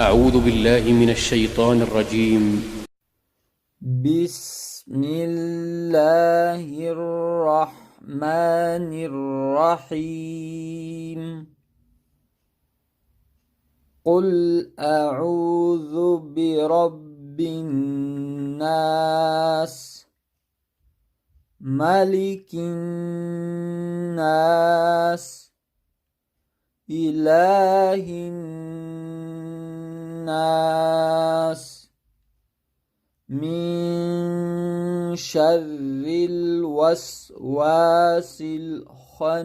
أعوذ بالله من الشيطان الرجيم. بسم الله الرحمن الرحيم. قل أعوذ برب الناس، ملك الناس، إله الناس، من شر الوسواس الخناس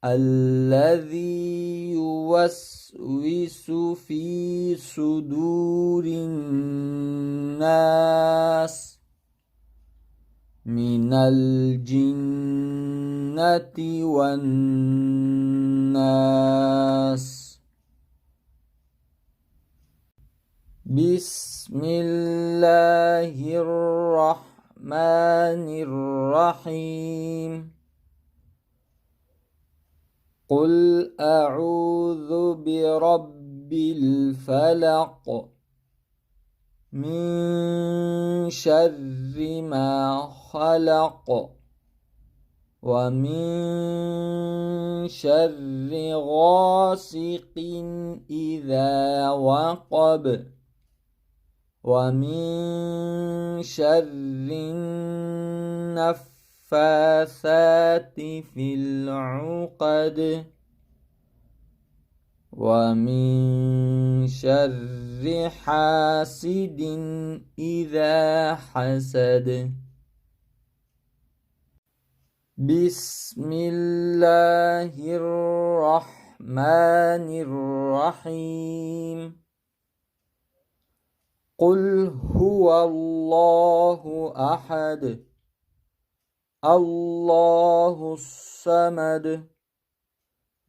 الذي يوسوس في صدور الناس من الجنة والناس. بسم الله الرحمن الرحيم. قل أعوذ برب الفلق، من شر ما خلق، ومن شر غاسق إذا وقب، ومن شر النفاثات في العقد، ومن شر حاسد إذا حسد. بسم الله الرحمن الرحيم. قل هو الله أحد، الله الصمد،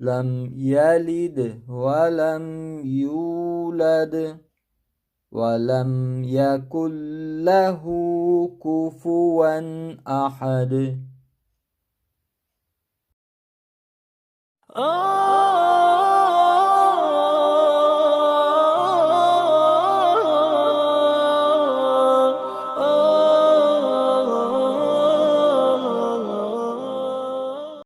لم يلد ولم يولد ولم يكن له كفوا أحد.